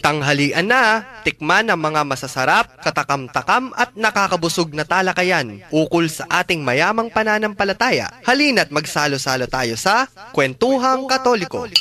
Tanghalian na, tikman ang mga masasarap, katakam-takam at nakakabusog na talakayan ukol sa ating mayamang pananampalataya. Halina't magsalo-salo tayo sa Kwentuhang Katoliko.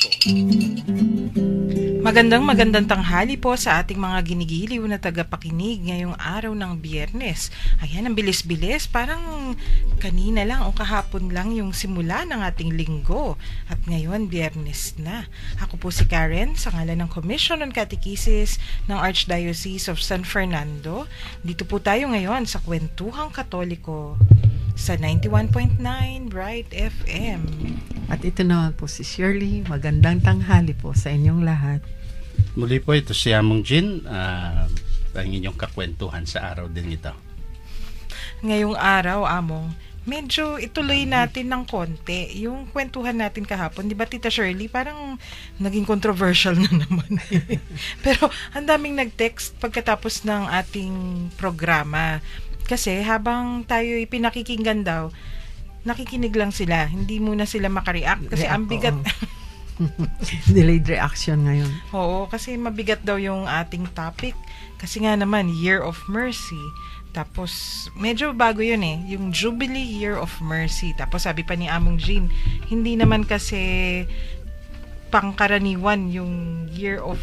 Magandang tanghali po sa ating mga ginigiliw na tagapakinig ngayong araw ng Biyernes. Ayan, ang bilis-bilis, parang kanina lang o kahapon lang yung simula ng ating linggo. At ngayon, Biyernes na. Ako po si Karen, sa ngalan ng Commission on Catechesis ng Archdiocese of San Fernando. Dito po tayo ngayon sa Kwentuhang Katoliko sa 91.9 Bright FM. At ito naman po si Shirley. Magandang tanghali po sa inyong lahat. Muli po ito si Among Jean, ang inyong kakwentuhan sa araw din ito. Ngayong araw, Among, medyo ituloy natin ng konti yung kwentuhan natin kahapon. Di ba, Tita Shirley? Parang naging controversial na naman. Pero ang daming nag-text pagkatapos ng ating programa. Kasi habang tayo pinakikinggan daw, nakikinig lang sila. Hindi muna sila makareact kasi ang bigat. Delayed reaction ngayon. Oo, kasi mabigat daw yung ating topic. Kasi nga naman, Year of Mercy. Tapos, medyo bago yun yung Jubilee Year of Mercy. Tapos sabi pa ni Among Jean, hindi naman kasi pangkaraniwan yung Year of,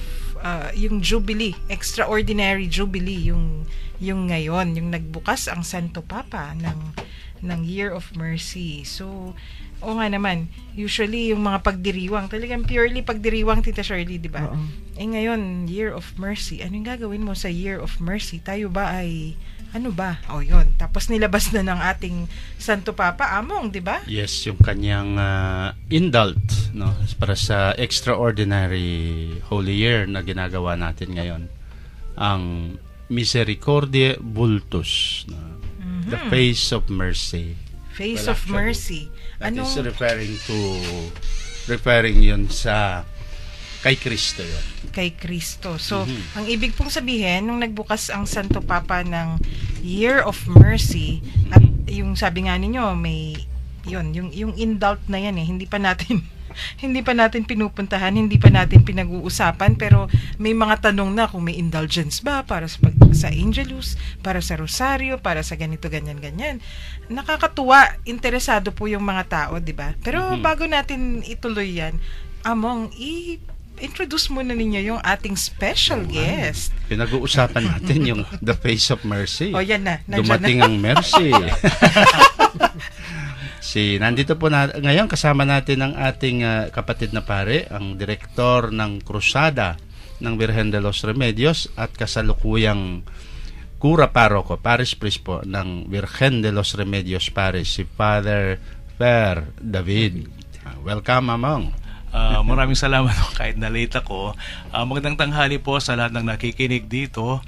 yung Jubilee, extraordinary Jubilee, yung ngayon, yung nagbukas ang Santo Papa ng Year of Mercy. So, o nga naman, usually yung mga pagdiriwang, talagang purely pagdiriwang, Tita Shirley, di ba? Eh ngayon, Year of Mercy, ano yung gagawin mo sa Year of Mercy? Tayo ba ay, ano ba? O yun, tapos nilabas na ng ating Santo Papa, Among, di ba? Yes, yung kanyang indult, no, para sa extraordinary Holy Year na ginagawa natin ngayon. Ang Misericordiae Vultus, no? The Face of Mercy. Face of Mercy. That is referring yun sa kay Kristo yun. Kay Kristo. So, ang ibig pong sabihin, nung nagbukas ang Santo Papa ng Year of Mercy, at yung sabi nga ninyo, may, yun, yung indult na yan hindi pa natin pinupuntahan, hindi pa natin pinag-uusapan, pero may mga tanong na kung may indulgence ba para sa Angelus, para sa Rosario, para sa ganito, ganyan. Nakakatuwa, interesado po yung mga tao, di ba? Pero bago natin ituloy yan, Among, introduce muna ninyo yung ating special guest. Pinag-uusapan natin yung The Face of Mercy. O yan na. Dumating ang mercy. Nandito po ngayon kasama natin ang ating kapatid na pare, ang direktor ng Krusada ng Virgen de los Remedios at kasalukuyang Kura Paroko, Parish Priest po ng Virgen de los Remedios Parish, si Father Per David. Welcome, Among. Maraming salamat kahit na late ako. Magandang tanghali po sa lahat ng nakikinig dito.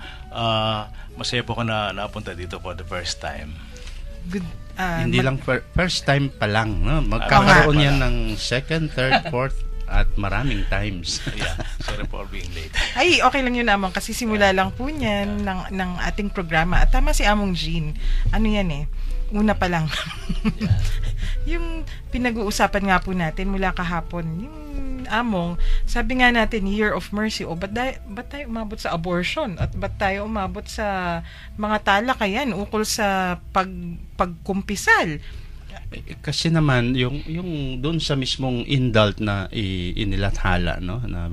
Masaya po ako na napunta dito for the first time. Good. Hindi lang first time pa lang, no? Magkakaroon yan ng second, third, fourth at maraming times. Yeah, sorry for being late. Ay, okay lang yun, Among, kasi simula lang po niyan ng ating programa. At tama si Among Jean. Ano yan una pa lang. Yung pinag-uusapan nga po natin mula kahapon, yung Among, sabi nga natin, Year of Mercy, ba't tayo umabot sa abortion? At ba't tayo umabot sa mga talakayan ukol sa pagkumpisal? Kasi naman, yung doon sa mismong indult na inilathala, no, na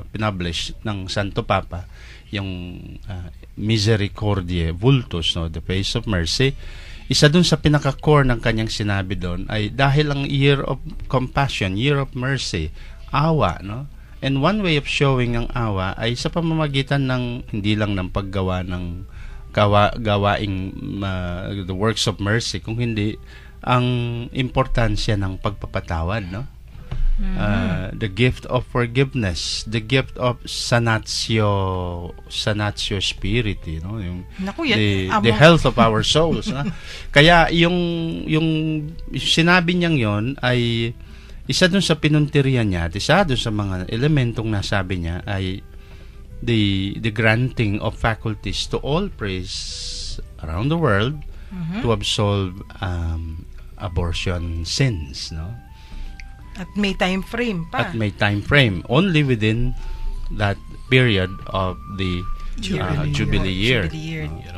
pinablish ng Santo Papa, yung Misericordiae Vultus, no, The Face of Mercy, isa dun sa pinaka-core ng kanyang sinabi doon ay dahil ang Year of Compassion, Year of Mercy, awa, no? And one way of showing ang awa ay sa pamamagitan ng hindi lang ng paggawa ng gawaing the works of mercy, kung hindi ang importansya ng pagpapatawad, no? The gift of forgiveness, the gift of sanatio spiriti, no? Yung the health of our souls, no? Kaya yung sinabi niyang yon ay isa dun sa pinuntirya niya, at isa dun sa mga elementong nasabi niya ay the granting of faculties to all priests around the world to absolve abortion sins, no? At may time frame pa. At may time frame. Only within that period of the Jubilee year.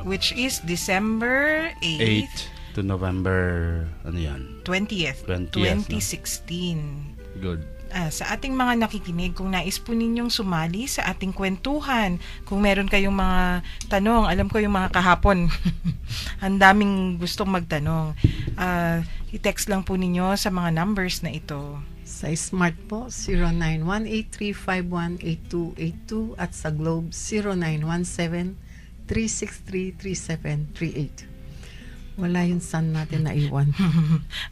Which is December 8th 8 to November 20th, 2016. Good. Sa ating mga nakikinig, kung nais po ninyong sumali sa ating kwentuhan, kung meron kayong mga tanong, alam ko yung mga kahapon, ang daming gustong magtanong, i-text lang po ninyo sa mga numbers na ito. Sa Smart po, 0918-351-8282 at sa Globe, 0917-363-3738. Wala yung sun natin na iwan.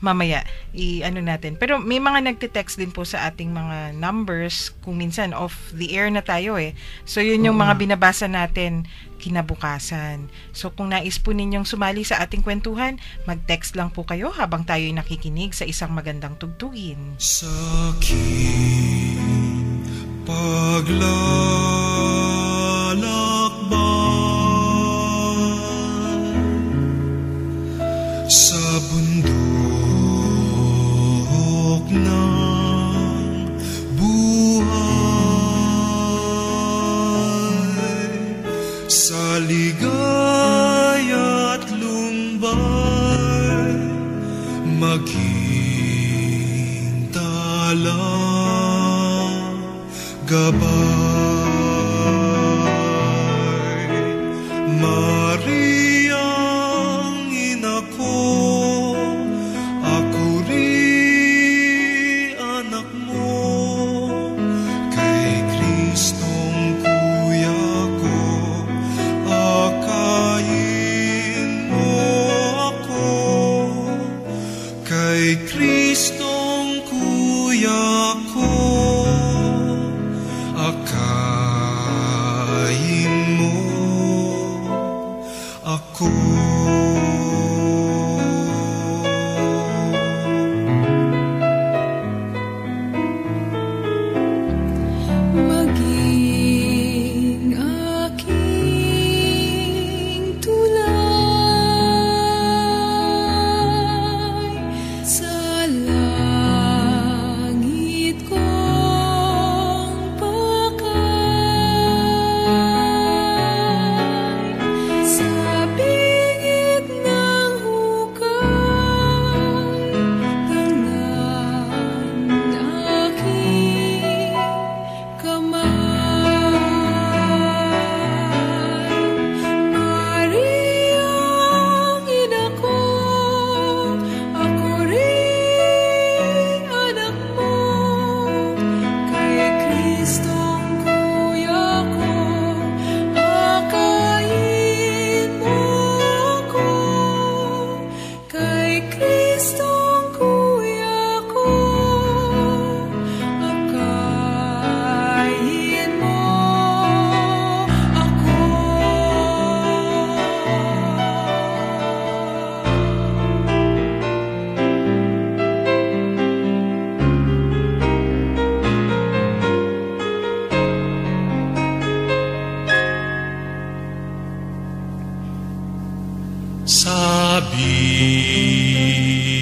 Mamaya, i-ano natin. Pero may mga nagte-text din po sa ating mga numbers kung minsan off the air na tayo eh. So yun yung mga binabasa natin kinabukasan. So kung nais po ninyong sumali sa ating kwentuhan, mag-text lang po kayo habang tayo'y nakikinig sa isang magandang tugtugin. Sa aking paglalakbay sa bundok ng buhay, sa ligaya't lumbay, maging talang gabay. Mariang ina ko, ako rin anak mo, kay Kristong kuya ko, akayin mo ako, kay Kristong kuya ko, akayin mo ako. Maging aking tulay sa langit kong pakay, sa bingit ng hukay, tangan aking kamay. Mariang ina ko, ako rin anak mo, kay Kristong kuya ko, akayin mo ako, kay Kristong kuya ko, akayin mo ako.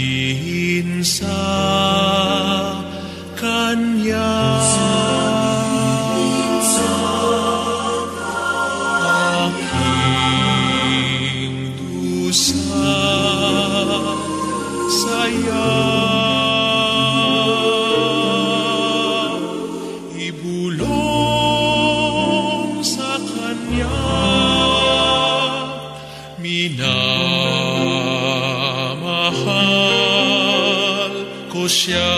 Sabihin sa kanya, aking dusa saya, ibulong sa kanya, minamahal ko siya.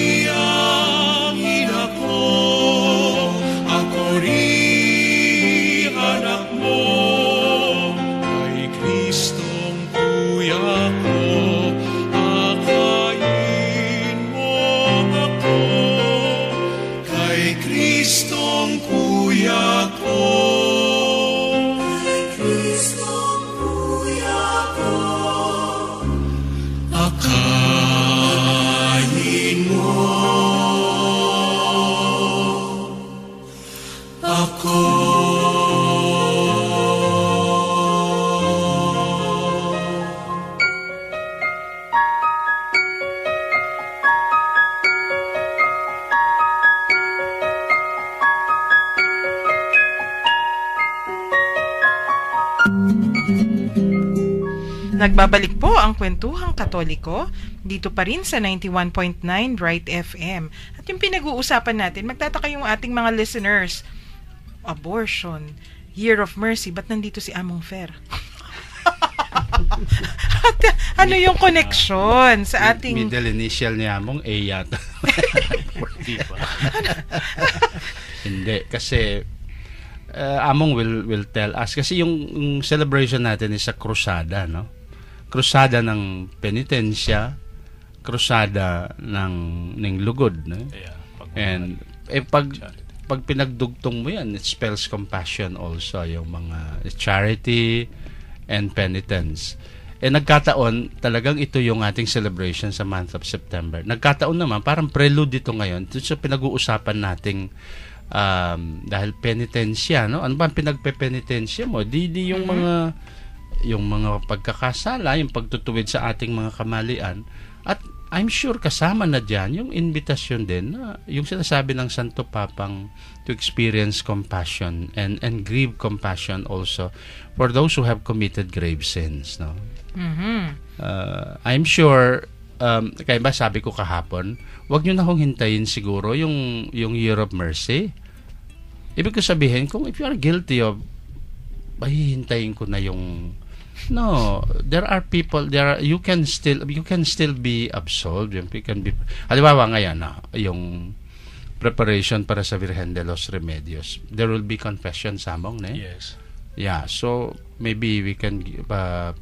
Mariang ina ko, ako rin anak mo, kay Kristong kuya ko, akayin mo ako, kay Kristong kuya ko, kay Kristong kuya ko. Nagbabalik po ang Kwentuhang Katoliko dito pa rin sa 91.9 Bright FM. At yung pinag-uusapan natin, magtataka yung ating mga listeners, abortion, Year of Mercy, ba't nandito si Among Fer? At, ano yung connection sa ating... Middle initial niya mong A yata. Di ba? Hindi, kasi Among will tell us. Kasi yung celebration natin is sa krusada, no? Krusada ng penitensya, krusada ng lugod, no? Yeah, And pag pinagdugtong mo yan, it spells compassion also, yung mga charity and penitence. Nagkataon, talagang ito yung ating celebration sa month of September. Nagkataon naman, parang prelude dito ngayon, ito sa pinag-uusapan nating dahil penitensya, no? Ano ba ang pinagpe-penitensya mo? Di yung mga pagkakasala, yung pagtutuwid sa ating mga kamalian. At I'm sure kasama na diyan yung invitation din na yung sinasabi ng Santo Papang to experience compassion and grieve compassion also for those who have committed grave sins, no? I'm sure kaya ba sabi ko kahapon, wag niyo na hong hintayin siguro yung Year of Mercy. Ibig ko sabihin, kung if you are guilty of, hihintayin ko na yung... No, there are people, you can still be absolved. You can be... Halimbawa ngayon, yung preparation para sa Virgen de los Remedios, there will be confession samong, ne? Yes. Yeah, so maybe we can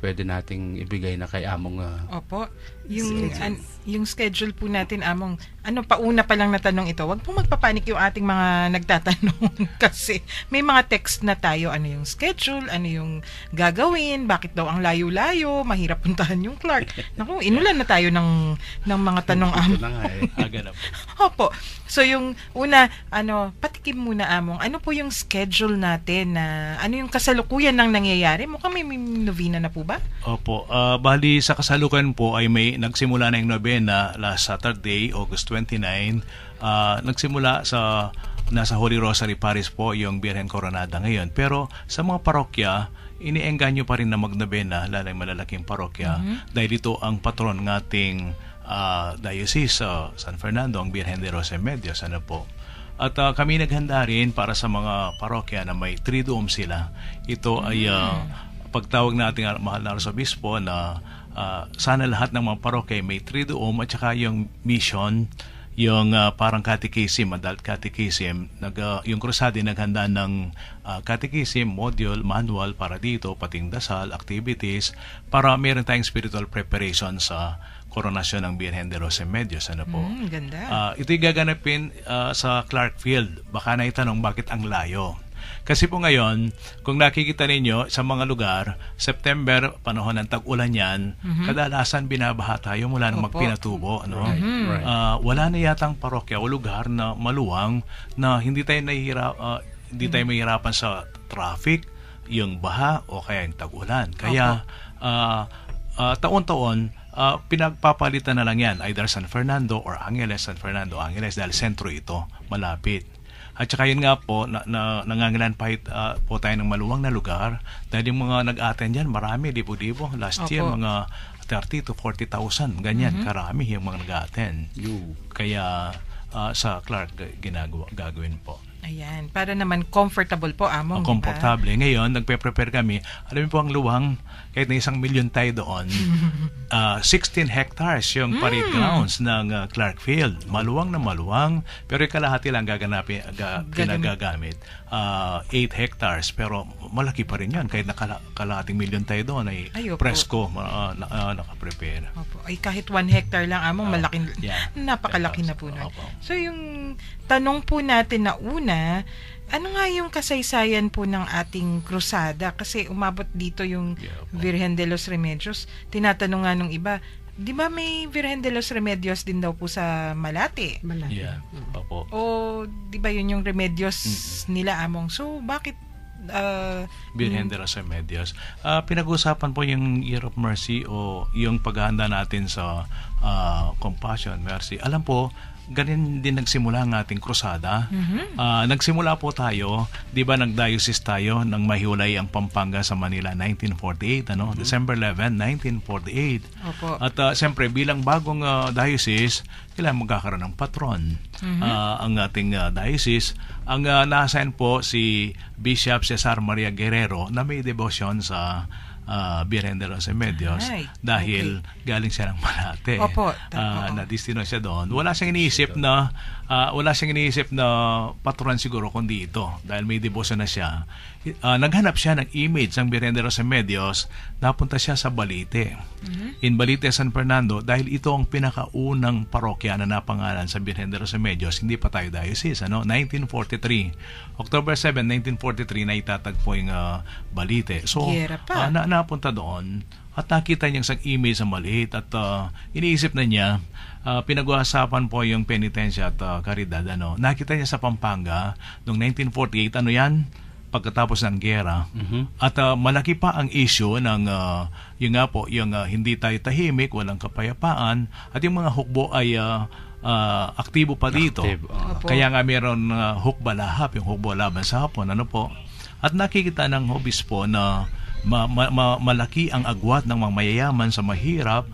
pwede nating ibigay na kay Among Opo. Yung schedule po natin, Among, pauna pa lang na tanong ito, wag po magpapanik yung ating mga nagtatanong kasi may mga text na tayo, ano yung schedule, ano yung gagawin, bakit daw ang layo-layo, mahirap puntahan yung Clark. Naku, inulan na tayo ng mga tanong, Among. Aga na po. Opo. So yung una, patikim muna, Among, ano po yung schedule natin na, ano yung kasalukuyan ng nangyayari? Mukhang may novena na po ba? Opo. Bali sa kasalukuyan po ay may nagsimula na yung novena last Saturday, August 29. Nagsimula nasa Holy Rosary Parish po yung Birhen Coronada ngayon. Pero sa mga parokya, iniengganyo pa rin na magnovena, lalo yung malalaking parokya, dahil ito ang patron ng ating diocese, San Fernando, ang Birhen de los Remedios. Ano po? At kami naghanda rin para sa mga parokya na may triduum sila. Ito ay pagtawag natin mahal na Arsobispo na sana lahat ng mga parokya may triduum at saka yung mission, yung parang catechism, adult catechism. Yung krusade naghanda ng catechism, module, manual para dito, pating dasal, activities, para meron tayong spiritual preparation sa koronasyon ng Birhen de los Remedios. Ano po? Ganda. Ito'y gaganapin sa Clark Field. Baka na itanong bakit ang layo. Kasi po ngayon, kung nakikita ninyo sa mga lugar, September, panahon ng tag-ulan yan, kadalasan binabaha tayo mula nang magpinatubo. No? Right. Wala na yatang parokya o lugar na maluwang na hindi tayo mahihirapan sa traffic, yung baha o kaya yung tag-ulan. Kaya taon-taon, pinagpapalitan na lang yan, either San Fernando or Angeles. San Fernando, Angeles, dahil sentro ito, malapit. At saka yun nga po, nangangailan po tayo ng maluwang na lugar dahil yung mga nag-attend yan, marami, libo-libo. Last year, mga 30 to 40,000, ganyan, karami yung mga nag-attend. Kaya sa Clark, gagawin po. Ayan, para naman comfortable po, Among. Comfortable. Ngayon, nagpe-prepare kami. Alam mo po ang luwang, kahit na 1 million tayo doon, 16 hectares yung parade grounds ng Clark Field. Maluwang na maluwang, pero yung kalahati lang ginagamit. 8 hectares, pero malaki pa rin yan. Kahit na kalahating million tayo doon, ay presko nakaprepare. Opo. Ay kahit 1 hectare lang, Among, napakalaki na po nun. So yung tanong po natin na una, ano nga yung kasaysayan po ng ating krusada? Kasi umabot dito yung Virgen de los Remedios. Tinatanong nga nung iba, di ba may Virgen de los Remedios din daw po sa Malate? Yeah. Opo. O di ba yun yung Remedios nila, Among? So bakit Virgen de los Remedios? Pinag-usapan po yung Year of Mercy o yung paghahanda natin sa Compassion, Mercy. Alam po, ganyan din nagsimula ang ating krusada. Nagsimula po tayo, di ba nag-diocese tayo nang mahiwalay ang Pampanga sa Manila 1948, December 11, 1948. Opo. At siyempre bilang bagong diocese, kailangan magkakaroon ng patron. Ang ating diocese, ang na-assign po si Bishop Cesar Maria Guerrero na may devotion sa Virgen de los Remedios Ay, dahil galing siya ng Malate. Opo, Na destino siya doon. Wala siyang iniisip na patron siguro kundi ito dahil may devotion na siya. Naghanap siya ng image ng Virgen de los Remedios, napunta siya sa Balite. In Balite, San Fernando, dahil ito ang pinakaunang parokya na napangalan sa Virgen de los Remedios, hindi pa tayo diocese, 1943. October 7, 1943 na itatagpo yung Balite. So, Gera pa. napunta doon at nakita niyang isang image sa maliit at iniisip na niya, pinag-uusapan po yung penitensya at karidad. Nakita niya sa Pampanga noong 1948, yan? Pagkatapos ng gera. At malaki pa ang issue ng yung hindi tayo tahimik, walang kapayapaan, at yung mga hukbo ay aktibo pa dito. Kaya nga mayroon hukba lahap, yung hukbo laban sa hapon. At nakikita ng obispo na malaki ang agwat ng mga mayayaman sa mahirap.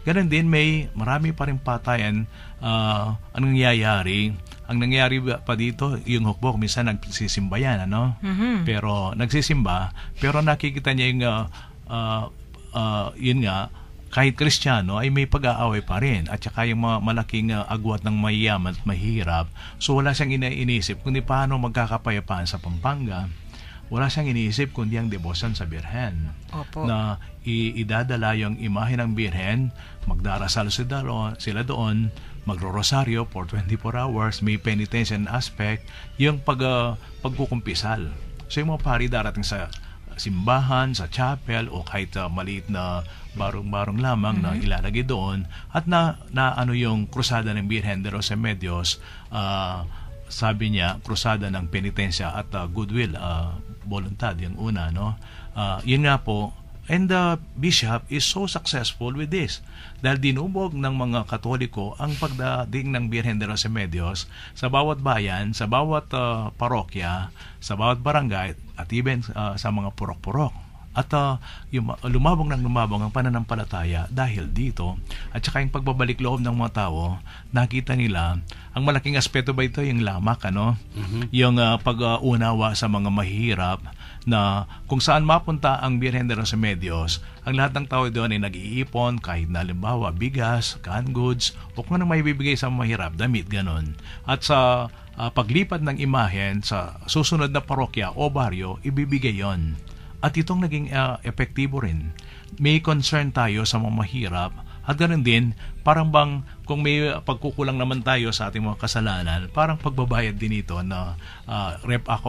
Ganun din, marami pa rin patayan ang nangyayari. Ang nangyayari pa dito, yung hukbo, minsan nagsisimba yan, Pero nagsisimba, pero nakikita niya yung yun nga, kahit Kristiyano ay may pag-aaway pa rin at saka yung malaking agwat ng mayayaman at mahirap. So wala siyang iniisip kundi paano magkakapayapaan sa Pampanga. Wala siyang iniisip kundi ang devotion sa Birhen. Opo. Na idadala yung imahe ng Birhen, magdarasal sila doon, magro-rosaryo for 24 hours, may penitential aspect, yung pagkukumpisal. So yung mga pari darating sa simbahan, sa chapel, o kahit maliit na barong-barong lamang na ilalagay doon, at na yung krusada ng Virgen de los Remedios, sabi niya, krusada ng penitensya at goodwill, voluntad, yung una, yun nga po. And the bishop is so successful with this dahil dinubog ng mga Katoliko ang pagdating ng Virgen de los Remedios sa bawat bayan, sa bawat parokya, sa bawat barangay, at even sa mga purok-purok. At lumabong ang pananampalataya dahil dito. At saka yung pagbabalik loob ng mga tao, nakita nila, ang malaking aspeto ba ito, yung lamak, yung pag-unawa sa mga mahihirap, na kung saan mapunta ang Virgen de los Remedios, ang lahat ng tao doon ay nag-iipon, kahit na halimbawa bigas, canned goods, o kung ano may bibigay sa mahirap, damit, ganon. At sa paglipat ng imahen sa susunod na parokya o baryo, ibibigay yon. At itong naging epektibo rin. May concern tayo sa mga mahirap, at ganoon din, parang bang kung may pagkukulang naman tayo sa ating mga kasalanan, parang pagbabayad din ito na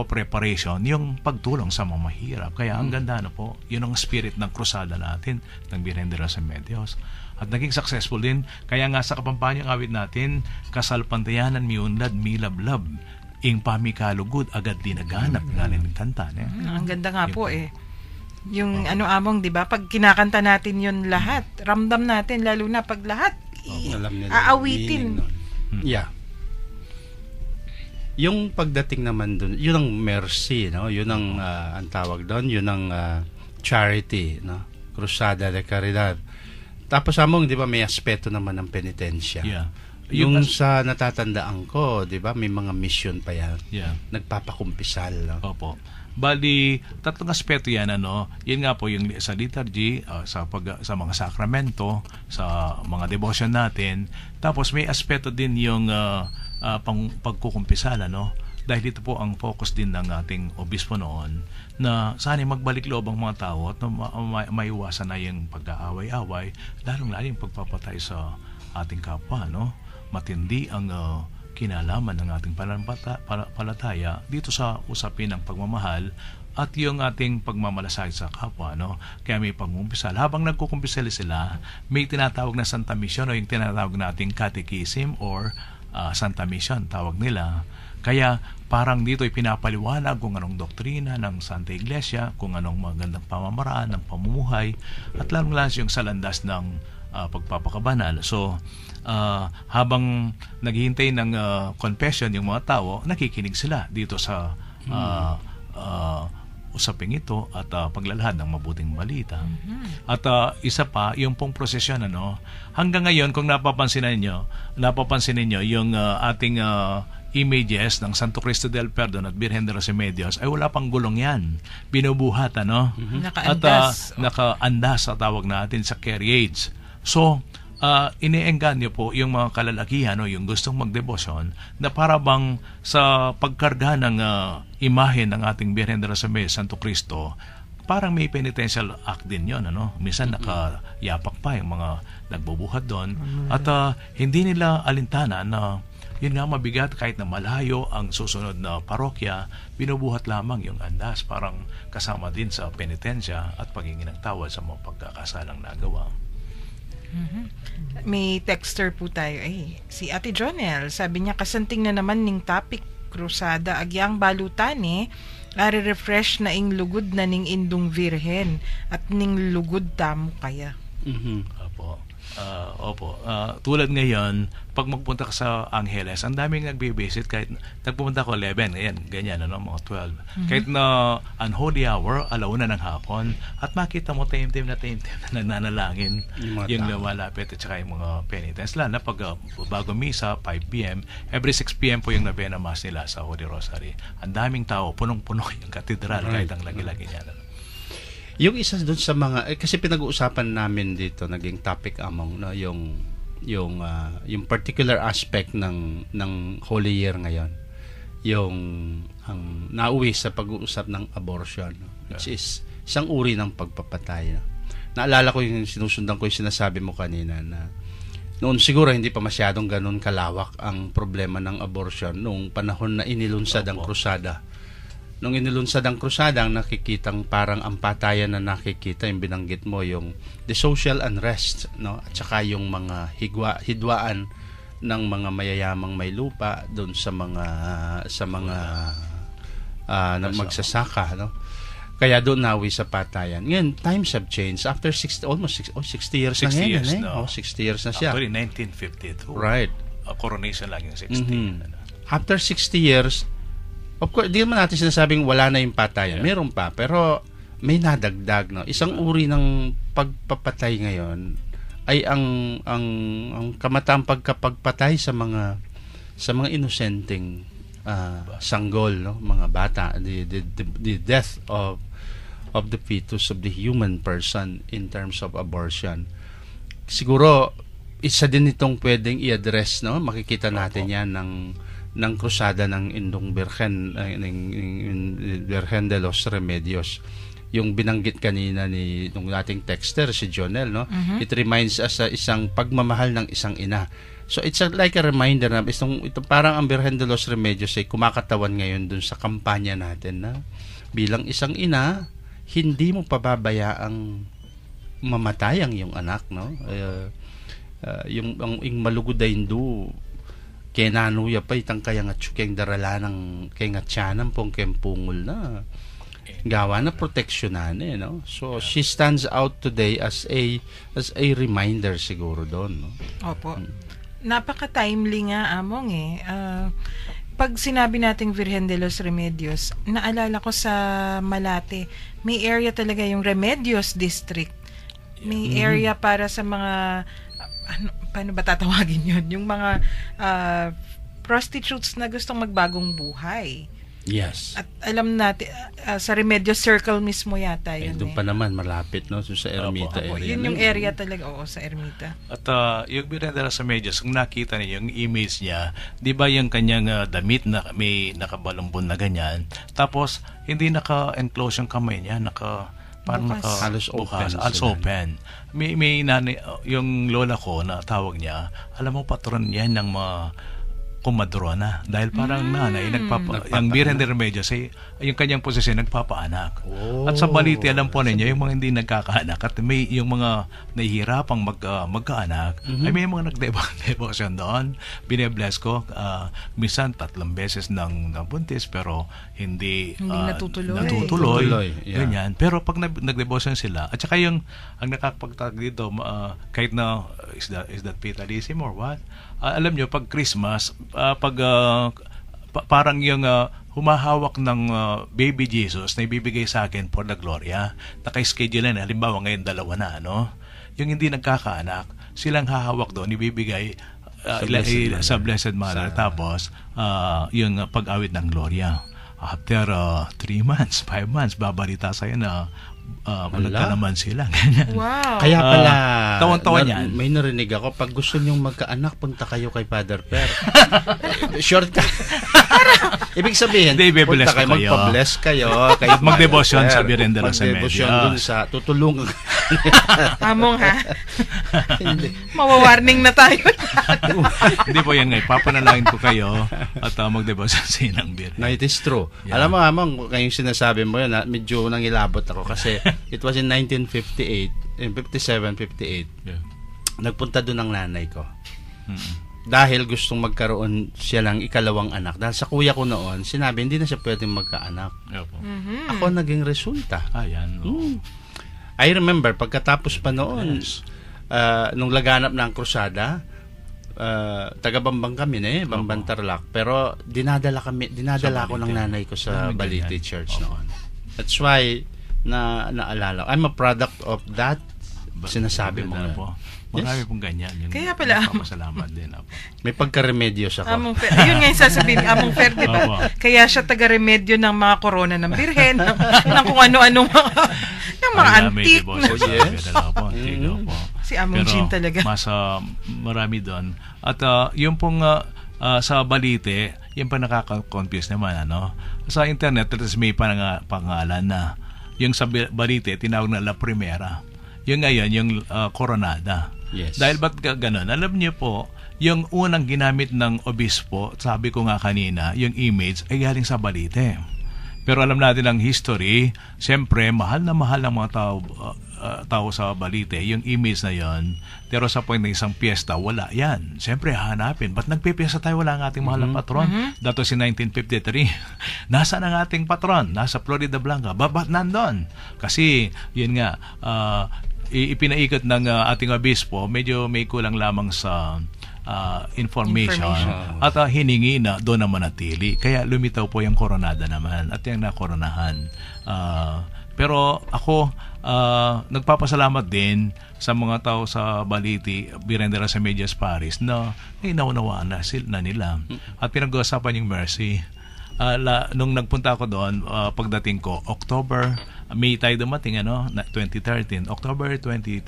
preparation, yung pagtulong sa mga mahirap. Kaya ang ganda po, yun ang spirit ng krusada natin, ng Virgen de los Remedios. At naging successful din, kaya nga sa kapampanyang awit natin, kasalpantayanan miunlad milablab, ing pamikalugod agad din naganap, galing ng kanta. Ang ganda nga po Yung among, di ba? Pag kinakanta natin yun lahat, ramdam natin, lalo na pag lahat, aawitin. Yeah. Yung pagdating naman dun, yun ang mercy, Yun ang tawag doon, yun ang charity, Crusada de Caridad. Tapos among, di ba, may aspeto naman ng penitensya. Yeah. Yung sa natatandaan ko, di ba, may mga mission pa yan. Yeah. Nagpapakumpisal. Opo. Bali, tatlong aspeto yan, yun nga po yung sa liturgy, sa mga sakramento, sa mga devotion natin. Tapos may aspeto din yung pagkukumpisal, dahil ito po ang focus din ng ating obispo noon, na sana magbalik loob ang mga tao at maiwasan na yung pag-aaway-away, lalong-lalo yung pagpapatay sa ating kapwa, Matindi ang kinalaman ng ating pananampalataya dito sa usapin ng pagmamahal at yung ating pagmamalasakit sa kapwa, Kaya may pag-umpisal. Habang nagkukumpisal sila, may tinatawag na Santa Mission o yung tinatawag nating catechism or Santa Mission, tawag nila. Kaya parang dito ay pinapaliwanag kung anong doktrina ng Santa Iglesia, kung anong magandang pamamaraan ng pamumuhay, at lalong-lalo yung sa landas ng pagpapakabanal. So, habang naghihintay ng confession yung mga tao, nakikinig sila dito sa usaping ito at paglalahad ng mabuting balita. At isa pa, yung pong prosesyon, hanggang ngayon, kung napapansin ninyo yung ating images ng Santo Cristo del Perdon at Birhen de los Remedios, ay wala pang gulong yan. Binubuhat, Nakaandas. At nakaandas sa tawag natin sa carriage. So, iniengganyo po yung mga kalalakihan yung gustong magdebosyon na para bang sa pagkarga ng imahe ng ating Birhen de los Remedios, Santo Cristo, parang may penitential act din yun. Minsan nakayapak pa yung mga nagbubuhat doon. At hindi nila alintana na yun nga mabigat kahit na malayo ang susunod na parokya, binubuhat lamang yung andas, parang kasama din sa penitensya at paghingi ng tawad sa mga pagkakasalang nagawa. May texter po tayo. Si Ate Jonel, sabi niya, kasanting na naman ning topic krusada agyang balutani, refresh na ing lugod na ning indong virhen at ning lugod tamo kaya. Opo. Tulad ngayon, pag magpunta ka sa Angeles, ang daming nagbe-visit kahit nagpupunta ko 11, ganyan, mga 12. Kahit na unholy hour, 1:00 ng hapon, at makita mo taimtim na nananalangin yung lumalapit at saka yung mga penitents. Lalo na pag bago misa, 5 p.m., every 6 p.m. po yung Novena Mass nila sa Holy Rosary. Ang daming tao, punong-puno yung katedral, kahit ang lagi-lagi niya. Yung isa doon sa mga kasi pinag-uusapan namin dito naging topic among yung particular aspect ng Holy Year ngayon. Yung ang nauwi sa pag-uusap ng abortion, which is isang uri ng pagpapatay. Naalala ko yung sinusundan ko yung sinasabi mo kanina na noon siguro hindi pa masyadong ganun kalawak ang problema ng abortion noong panahon na inilunsad ang krusada. Nung inilunsad ang krusada, ang nakikitang parang ang patayan na nakikita, yung binanggit mo, yung the social unrest, at saka yung mga hidwaan ng mga mayayamang may lupa doon sa mga magsasaka, Kaya doon nawi sa patayan. Ngayon, times have changed. After 60 years 60 na ngayon. years, 60 years na siya. Actually, 1952. Right. Coronation lang yung 60. After 60 years, of course, di naman natin sinasabing wala na yung patayan. Meron pa, pero may nadagdag. Isang uri ng pagpapatay ngayon ay ang kamataang pagkapagpatay sa mga inosenteng sanggol, mga bata, the death of the fetus, of the human person in terms of abortion. Siguro isa din itong pwedeng i-address, makikita natin yan ng krusada ng Indong Birhen, Birhen de los Remedios, yung binanggit kanina nung ating texter si Jonel, It reminds us sa isang pagmamahal ng isang ina. So it's like a reminder na ito parang ang Birhen de los Remedios ay kumakatawan ngayon dun sa kampanya natin na bilang isang ina, hindi mo pababayaang mamatay ang iyong anak, yung malugod ay hindu kaya nanuya pa itang kaya nga tsukeng darala ng kaya nga tiyanang pong kempungol na gawa na proteksyonan So she stands out today as a reminder siguro doon. Opo. Napaka-timely nga among pag sinabi nating Virgen de los Remedios, naalala ko sa Malate, may area talaga yung Remedios District. May area para sa mga paano ba tatawagin yun? Yung mga prostitutes na gustong magbagong buhay. Yes. At alam natin, sa Remedios Circle mismo yata yun. Doon pa naman, malapit, sa Ermita area. Yun yung area talaga, sa Ermita. At yung Birhen de los Remedios, kung nakita niyo yung image niya, di ba yung kanyang damit na may nakabalumbon na ganyan, tapos hindi naka-enclose yung kamay niya, parang halos open. May nanay, yung lola ko na tawag niya, alam mo patron yan ng mga kumadrona. Dahil parang nanay, ang Birhen de Remedios, yung kanyang posisyon, nagpapaanak. At sa balite, alam po ninyo, yung mga hindi nagkakaanak at may yung mga nahihirapang magkaanak, ay may mga nagdebosyon doon. Bine-bless ko, minsan 3 beses ng buntis, pero hindi natutuloy. Yeah. Ganyan. Pero pag nagdebosyon sila, at saka yung ang nakakapagtag dito, kahit na is that fatalism or what? Alam nyo, pag Christmas, parang yung humahawak ng baby Jesus na ibibigay sa akin for the gloria, naka-schedule na, halimbawa ngayon 2 na, yung hindi nagkakaanak, silang hahawak doon, ibibigay sa Blessed Mother. Tapos, yung pag-awit ng gloria. After 3 months, 5 months, babalita sa'yo na malagka naman sila. Wow. Kaya pala, tawan-tawan yan. May narinig ako, pag gusto niyong magkaanak, punta kayo kay Father Per. Shortcut. Ibig sabihin, punta kayo, magpa-bless kayo. At mag-devotion sa Birhen de Remedios. Mag-devotion dun sa tutulungan. Among ha? Mawawarning na tayo. Hindi po yan nga. Papanalangin ko kayo at mag-devotion sa inang Birhen. No, it is true. Yeah. Alam mo, Amang, kayong sinasabi mo yun, medyo nangilabot ako kasi it was in 1958, in 57, 58. Yeah. Nagpunta doon ang nanay ko. Dahil gustong magkaroon siya ng ikalawang anak. Dahil sa kuya ko noon, sinabi hindi na siya pwedeng magkaanak. Ako naging resulta. Ayan. I remember, pagkatapos pa noon, nung laganap ng krusada, taga-Bambang kami Bambang Tarlac. Pero dinadala ko ng nanay ko sa Balite Church noon. That's why naalala. I'm a product of that. Sinasabi mo po. Marami pong ganyan. Kaya pala, masalamat din. May pagka-remedios ako. Ayun nga yung sasabihin, Among Fer, di ba? Kaya siya taga-remedyo ng mga corona ng Birhen, ng kung ano-ano ng mga antique. Si Among Jean talaga. Marami doon. At yung pong sa Balite, yung pa nakaka-confuse naman, sa internet, may pangalan na yung sa Balite, tinawag na La Primera. Yung ngayon, yung Coronada. Yes. Dahil ba't gano'n? Alam niyo po, yung unang ginamit ng obispo, sabi ko nga kanina, yung image ay galing sa Balite. Pero alam natin ang history, siyempre, mahal na mahal ang mga tao sa Balite, yung image na yon. Pero sa point ng isang piyesta, wala yan. Siyempre, hanapin. Ba't nagpipiesta tayo? Wala ang ating mahal na patron. Dato si 1953. Nasaan ang ating patron? Nasa Florida Blanca. Ba't nandun? Kasi, yun nga, ipinaikot ng ating obispo, medyo may kulang lamang sa information. At hiningi na doon na manatili. Kaya lumitaw po yung koronada naman at yung nakoronahan. Pero ako, nagpapasalamat din sa mga tao sa Balite, Birhen de Remedios Paris na naunawaan na nila. At pinag-uusapan yung mercy. Nung nagpunta ako doon, pagdating ko, May tayo dumating, 2013. October 2013,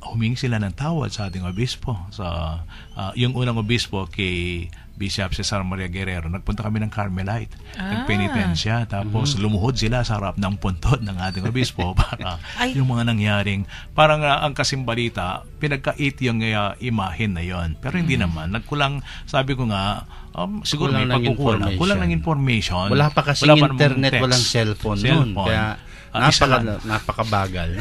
humingi sila ng tawad sa ating obispo. Yung unang obispo kay Bishop Cesar Maria Guerrero, nagpunta kami ng Carmelite, nagpenitensya, tapos lumuhod sila sa harap ng puntod ng ating obispo para yung mga nangyaring, parang ang kasimbalita, pinagkait yung imahin na yon. Pero hindi naman, nagkulang, sabi ko nga, siguro may pagkukulang, kulang ng information. Wala pa kasi internet, walang cellphone noon. Kaya napakabagal.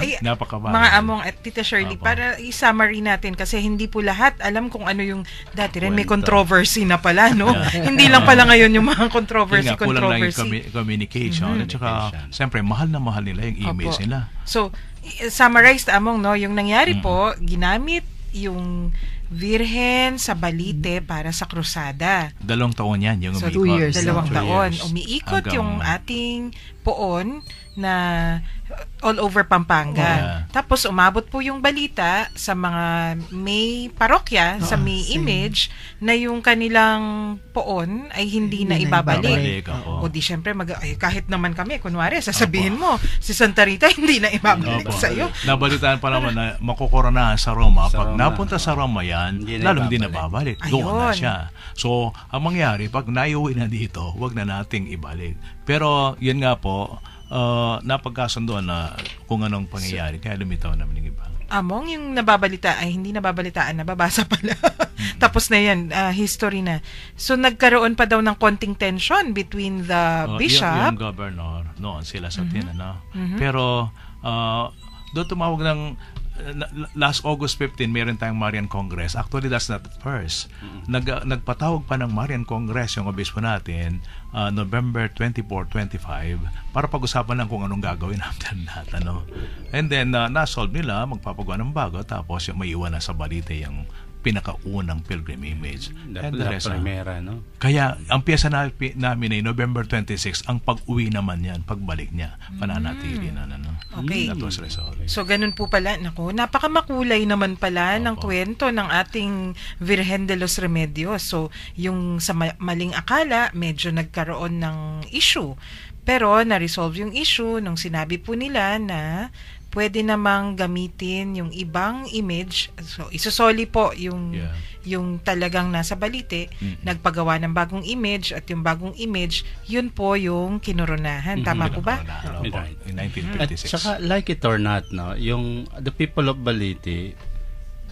Mga Among at Tita Shirley, para i-summary natin kasi hindi po lahat alam kung ano yung dati rin may controversy na pala, hindi lang pala ngayon yung mga controversy. Kulang lang yung communication. At saka, siyempre, mahal na mahal nila yung emails nila. So, summarized, Among, yung nangyari po, ginamit yung Virhen sa Balite para sa krusada. 2 taon yan yung umiikot. 2 years. 2 taon. Umiikot yung ating poon na all over Pampanga. Tapos umabot po yung balita sa mga may parokya, sa may image, na yung kanilang poon ay hindi na ibabalik. O di syempre, kahit naman kami, kunwari, sasabihin mo, si Santa Rita hindi na ibabalik sa'yo. Nabalitaan pa naman na makukoronahan sa Roma. Pag napunta sa Roma yan, lalong hindi na babalik. Doon na siya. So, ang mangyari, pag naiuwi na dito, wag na nating ibalik. Pero, yun nga po, napagkasundo na kung anong pangyayari, kaya lumitaw naman yung iba. Among, yung nababalita ay hindi nababalitaan, nababasa pala. Tapos na yan, history na. So, nagkaroon pa daw ng konting tension between the bishop. Yung governor, noon sila sa ano. Pero, doon tumawag ng last August 15, meron tayong Marian Congress. Actually, that's not the first. Nagpatawag pa ng Marian Congress yung obispo natin, November 24, 25, para pag-usapan lang kung anong gagawin after that. Ano? And then, na-solve nila, magpapagawa ng bago, tapos yung maiwan na sa Balite yung pinakaunang pilgrim image. Primera, no? Kaya, ang piyesa namin ay November 26, ang pag-uwi naman yan, pagbalik niya, pananatili na. Okay. That was resolved. So, ganun po pala. Naku, napakamakulay naman pala ng kwento ng ating Virgen de los Remedios. So, yung sa maling akala, medyo nagkaroon ng issue. Pero, na-resolve yung issue nung sinabi po nila na pwede namang gamitin yung ibang image. So, isusoli po yung talagang nasa Balite, nagpagawa ng bagong image, at yung bagong image, yun po yung kinoronahan. Tama po ba? In 1956. At saka, like it or not, no, yung the people of Balite,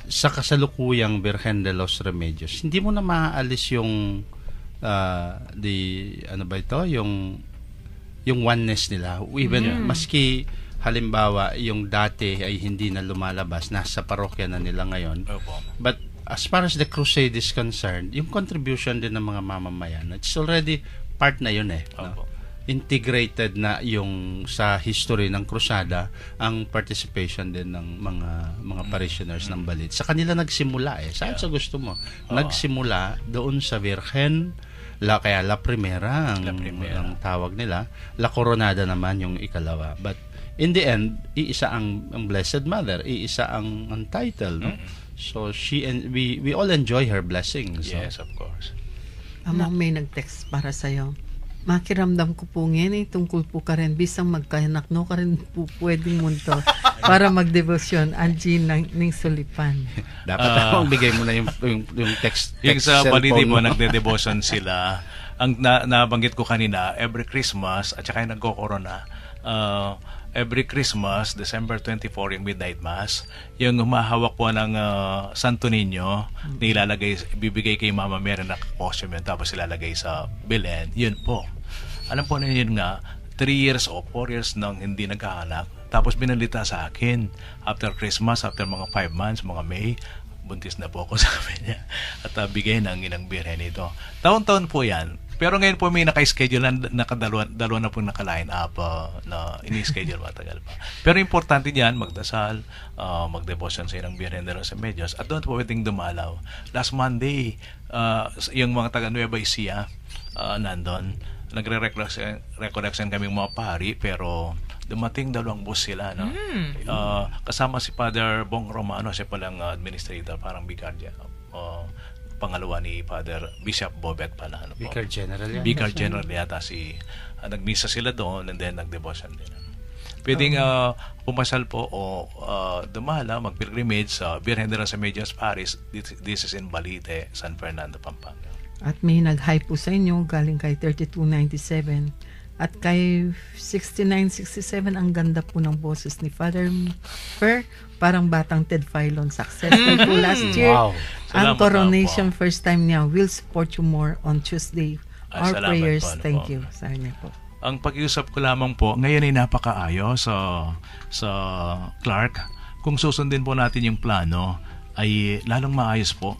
sa kasalukuyang Virgen de los Remedios, hindi mo na maaalis yung yung oneness nila. Even, maski halimbawa, yung dati ay hindi na lumalabas, nasa parokya na nila ngayon. But as far as the crusade is concerned, yung contribution din ng mga mamamayan, it's already part na yun no? Integrated na yung sa history ng krusada, ang participation din ng mga parishioners ng Balite. Sa kanila nagsimula Saan sa gusto mo? Nagsimula doon sa Virgen, kaya La Primera ang tawag nila. La Coronada naman yung ikalawa. But in the end, iisa ang Blessed Mother, iisa ang title, no? So she and we all enjoy her blessings. Yes, of course. Amang may nag-text para sa'yo. Makiramdam ko po ngayon tungkol po ka rin, bisang magkaanak, no, ka rin po pwedeng munto para magdebosyon. Algin ng Sulipan. Dapat akong bigay mo na yung text yung sa Balite mo, mo. nagde-devotion sila. Ang nabanggit ko kanina, every Christmas, at saka yung nagko-corona, every Christmas, December 24, yung Midnight Mass, yung humahawak po ng Santo Niño, bibigay kay Mama Mary na costume yun, tapos ilalagay sa Belen, yun po. Alam po ninyo nga, 3 years o 4 years nang hindi nagkaanak, tapos binalita sa akin, after Christmas, after mga 5 months, mga May, buntis na po ako sa niya, at bigay ng inang birhen ito. Taon-taon po yan. Pero ngayon po may naka-schedule dalawa na po naka-line up na ini-schedule matagal pa. Pero importante diyan magdasal, mag-devotion sa inang Virgen de los Remedios, at doon po pwedeng dumalaw. Last Monday, yung mga taga Nueva Ecija nandun, nagre-recollection kaming mga pari, pero dumating 2 bus sila, no? Kasama si Father Bong Romano, siya palang administrator, parang vicaria, pangalawa ni Father Bishop Bobet pala. Vicar General yan. Vicar General yata nagmisa sila doon, and then nag-devotion din. Pwedeng pumasal po o dumala, mag-pilgrimage sa Virgen de los Remedios Parish. This is in Balite, San Fernando, Pampanga. At may nag-hi po sa inyo, galing kay 3297. At kay 6967, ang ganda po ng boses ni Father Per, parang batang Ted Filon. Successful po last year. Wow. Ang Salamat coronation po. First time niya. We'll support you more on Tuesday. Our Salamat prayers. po, Thank you. Sabi niya po. Ang pag-iusap ko lamang po, ngayon ay napakaayos sa Clark. Kung susundin po natin yung plano, ay lalong maayos po.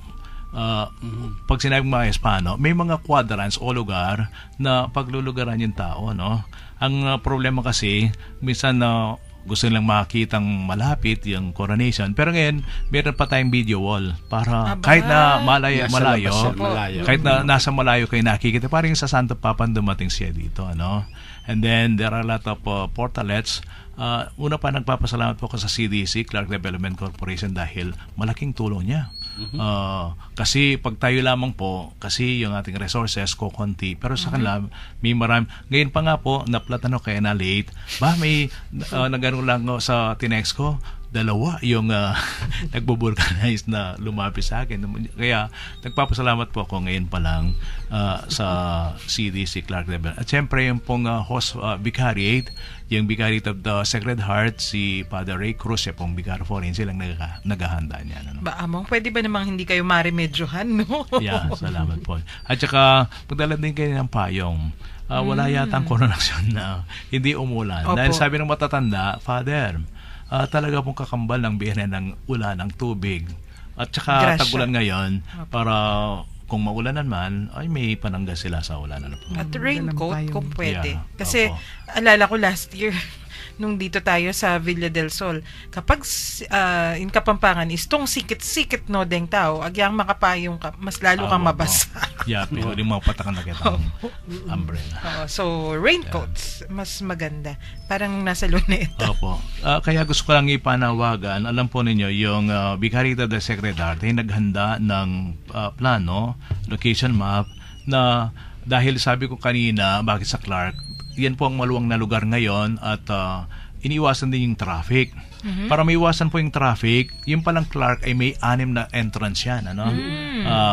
Pag sinabing maayos paano, may mga quadrants o lugar na paglulugaran yung tao, no? Ang problema kasi, minsan gusto nilang makitang malapit yung coronation, pero ngayon meron pa tayong video wall para kahit na malayo, kahit na nasa malayo kayo nakikita, parang sa Santo Papa dumating siya dito, ano? And then there are a lot of portalets. Una pa, nagpapasalamat po ko sa CDC, Clark Development Corporation, dahil malaking tulong niya. Kasi pag tayo lamang po, kasi yung ating resources kukunti, pero sa kanila may marami. Ngayon pa nga po, naplatano kaya na late, may nagano lang sa tinext ko, dalawa yung nagbo-vulcanize na lumapit sa akin. Kaya nagpapasalamat po ako ngayon pa lang sa CDC Clark Level. At siyempre yung pong host vicariate, yung vicariate of the Sacred Heart, si Father Ray Cruz, yung pong vicar foreign, silang naghahanda niya. Ano? Ba, Among, pwede ba namang hindi kayo maremedyohan, no? Yeah, salamat po. At saka, pagdala din kayo ng payong. Wala yatang koronasyon na hindi umulan. Opo. Dahil sabi ng matatanda, Father, talaga pong kakambal ng biyene ng ulan, ng tubig. At saka Grasya. tag-ulan ngayon, para kung maulanan man, ay may panangga sila sa ulan. Ano po? At raincoat kung pwede. Yeah, Kasi opo. alala ko last year, nung dito tayo sa Villa del Sol, kapag in Kapampangan is tong sikit-sikit no deng tao, agyang makapayong ka, mas lalo kang Opo. mabasa. Yeah, pero yung mga patakan na kita ng umbrella. So, raincoats, mas maganda. Parang nasa luneta. Opo. Kaya gusto ko lang ipanawagan, alam po ninyo, yung Vicariate of the Sacred Heart ay naghanda ng plano, location map, na dahil sabi ko kanina, bakit sa Clark, yan po ang maluwang na lugar ngayon at iniwasan din yung traffic. Para maiwasan po yung traffic, yung palang Clark ay may 6 na entrance yan. Ano?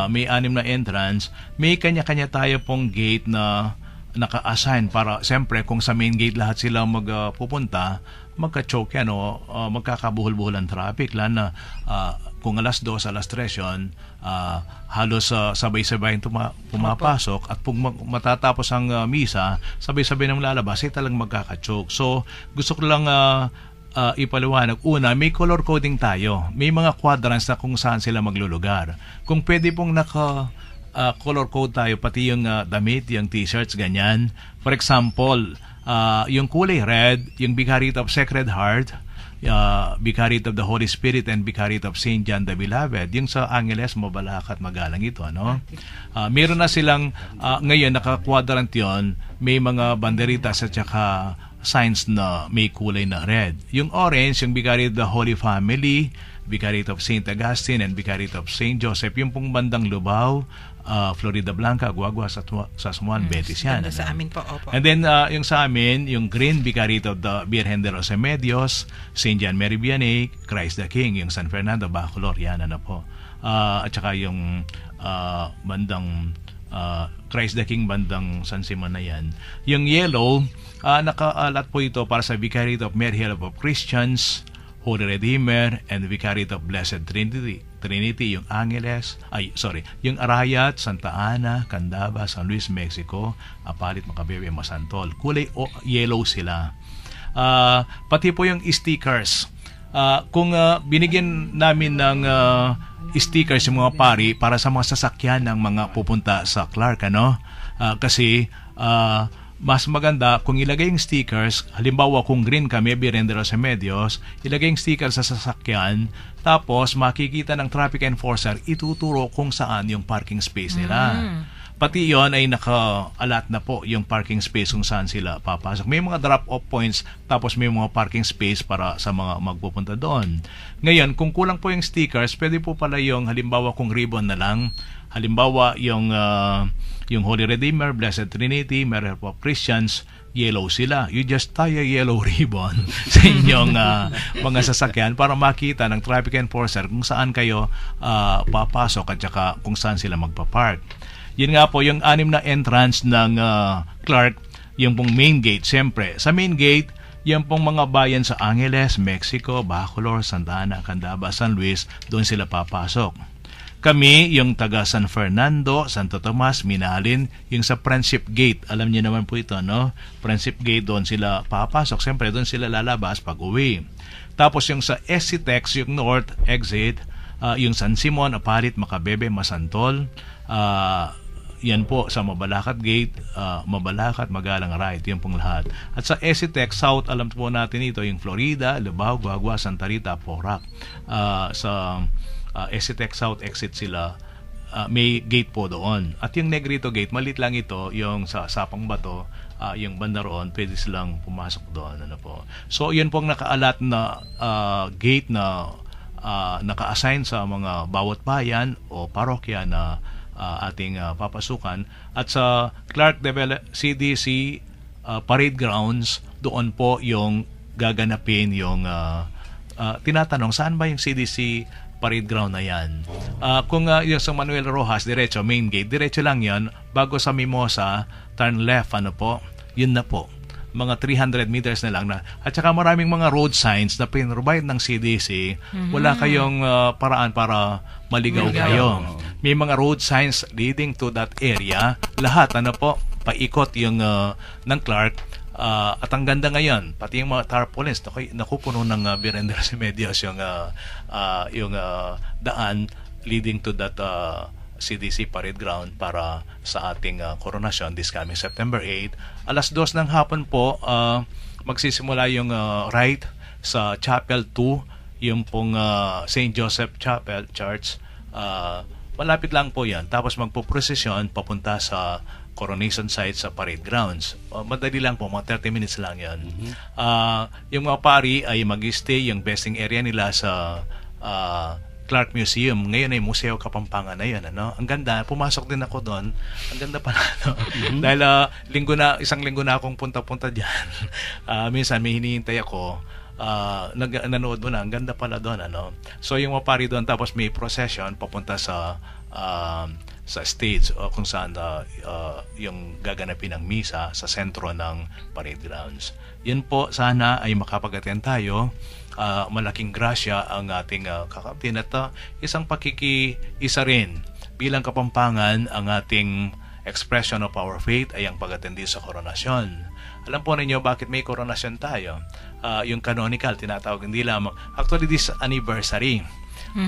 May 6 na entrance. May kanya-kanya tayo pong gate na naka-assign para, siyempre, kung sa main gate lahat sila magpupunta, magka-choke yan o magkakabuhol-buhol ang traffic. Lalo na kung alas 2, alas 3 yun, halos sabay-sabay pumapasok at kung matatapos ang misa, sabay-sabay nang lalabas, ay talagang magkaka-choke. So, gusto ko lang ipaliwanag. Una, may color coding tayo. May mga quadrants na kung saan sila maglulugar. Kung pwede pong color code tayo, pati yung damit, yung t-shirts, ganyan. For example, yung kulay red, yung Vicariate of Sacred Heart, Vicariate of the Holy Spirit and Vicariate of Saint John the Beloved, yung sa Angeles, mabalak at magalang ito, ano? Meron na silang ngayon naka-quadrant yon, may mga banderitas at saka signs na may kulay na red. Yung orange, yung Vicariate of the Holy Family, Vicariate of Saint Augustine and Vicariate of Saint Joseph, yung pong bandang Lubao, Florida Blanca, Guagua, Sasmuan, Betis yan. Ganda sa amin po, opo. And then yung sa amin, yung green Vicariate of the Virgen de los Remedios, St. John Mary Vianney, Christ the King, yung San Fernando, Bacolor, yan ano po. At saka yung bandang Christ the King, bandang San Simon na yan. Yung yellow, nakaalat po ito para sa Vicariate of Mary Help of Christians, Holy Redeemer, and Vicariate of Blessed Trinity, yung Angeles, yung Arayat, Santa Ana, Candaba, San Luis, Mexico, Apalit, Macabebe, Masantol. Kulay yellow sila. Pati po yung stickers. Kung binigyan namin ng stickers yung mga pari para sa mga sasakyan ng mga pupunta sa Clark, ano? Kasi mas maganda kung ilagay yung stickers, halimbawa kung green kami, Virgen de los Remedios, ilagay yung sticker sa sasakyan, tapos makikita ng traffic enforcer, ituturo kung saan yung parking space nila. Pati yon ay naka-alat na po yung parking space kung saan sila papasok. May mga drop-off points, tapos may mga parking space para sa mga magpupunta doon. Ngayon, kung kulang po yung stickers, pwede po pala yung halimbawa kung ribbon na lang, halimbawa yung Holy Redeemer, Blessed Trinity, Mary Help of Christians, yellow sila. You just tie a yellow ribbon sa inyong mga sasakyan para makita ng traffic enforcer kung saan kayo papasok at saka kung saan sila magpa-park. Yun nga po, yung 6 na entrance ng Clark, yung pong main gate. Siyempre, sa main gate, yung pong mga bayan sa Angeles, Mexico, Bacolor, Santa Ana, Candaba, San Luis, doon sila papasok. Kami, yung taga San Fernando, Santo Tomas, Minalin, yung sa Friendship Gate. Alam niyo naman po ito, no? Friendship Gate, doon sila papasok. Siyempre, doon sila lalabas pag uwi. Tapos yung sa SCTEX, yung North Exit, yung San Simon, Apalit, Macabebe, Masantol, yan po sa Mabalacat Gate, Mabalacat, Magalang Right, yan pong lahat. At sa SCTEX South, alam po natin ito, yung Florida, Lubao, Guagua, Santa Rita, Porac. Sa SCTEX South exit sila, may gate po doon. At yung Negrito Gate, malit lang ito, yung sa Sapang Bato, yung banda roon, pwede silang pumasok doon. Ano po. So, yun pong nakaalat na gate na naka-assign sa mga bawat bayan o parokya na ating papasukan. At sa Clark CDC Parade Grounds, doon po yung gaganapin yung tinatanong, saan ba yung CDC parade ground na yan? Kung yung sa Manuel Rojas, diretso, main gate, diretso lang yan, bago sa Mimosa, turn left, yun na po. Mga 300 meters na lang na. At saka maraming mga road signs na pinrovide ng CDC. Wala kayong paraan para maligaw kayo. May mga road signs leading to that area. Lahat, paikot yung ng Clark. At ang ganda ngayon, pati yung mga tarpaulins, nakupuno ng Berenderos Remedios yung daan leading to that CDC parade ground para sa ating koronasyon this coming September 8. Alas 2 ng hapon po, magsisimula yung rite sa Chapel 2, yung pong St. Joseph Chapel Church. Malapit lang po yan. Tapos magpo-procession papunta sa coronation site sa parade grounds. Madali lang po, mga 30 minutes lang yan. Yung mga pari ay mag-stay, yung besting area nila sa Clark Museum. Ngayon ay Museo Kapampangan na yun. Ang ganda. Pumasok din ako doon. Ang ganda pala. Dahil isang linggo na akong punta-punta dyan. Minsan may hinihintay ako. Nanood mo na. Ang ganda pala doon. So yung mapari doon, tapos may procession papunta sa stage kung saan yung gaganapin ng misa sa sentro ng parade grounds. Yun po, sana ay makapag-attend tayo. Malaking grasya ang ating kakaptin at isang pakikiisa rin bilang Kapampangan. Ang ating expression of our faith ay ang pag-attend sa koronasyon. Alam po ninyo bakit may koronasyon tayo. Yung canonical, tinatawag hindi lamang. Actually, this anniversary.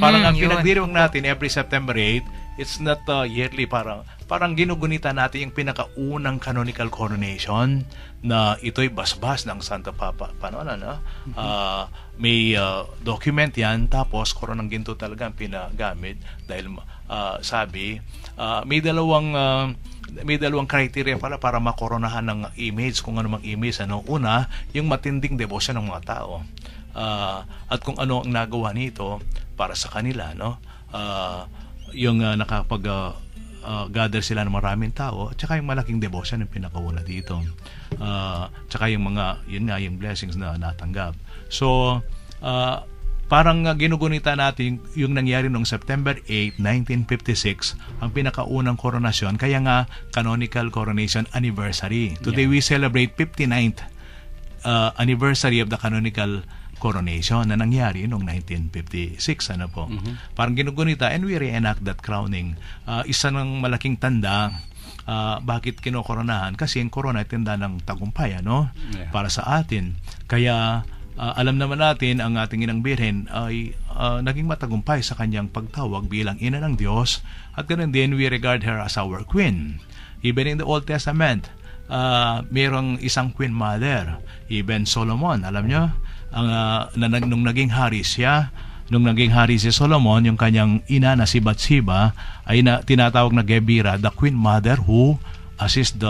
Parang ang pinagdiriwang natin every September 8, it's not yearly, parang ginugunita natin yung pinakaunang canonical coronation na ito'y basbas ng Santa Papa. Paano may document yan, tapos koronang ginto talaga ang pinagamit dahil sabi may dalawang criteria para makoronahan ng image, kung ano mang image. Una, yung matinding debosyon ng mga tao. At kung ano ang nagawa nito para sa kanila, yung nakapag-gather sila ng maraming tao, at saka yung malaking devotion yung pinakauna dito. Tsaka yung yung blessings na natanggap. So, parang ginugunita natin yung nangyari noong September 8, 1956, ang pinakaunang koronasyon, kaya nga canonical coronation anniversary. Today we celebrate 59th anniversary of the canonical coronation na nangyari noong 1956. Parang ginugunita, and we reenact that crowning. Isa ng malaking tanda bakit kinokoronahan, kasi ang corona ay tanda ng tagumpay para sa atin. Kaya alam naman natin ang ating Inang Birhen ay naging matagumpay sa kanyang pagtawag bilang Ina ng Diyos, at ganoon din we regard her as our Queen. Even in the Old Testament, mayroong isang Queen Mother. Even Solomon, alam nyo, nung naging hari si Solomon, yung kanyang ina na si Bathsheba ay tinatawag na Gebira, the Queen Mother who assist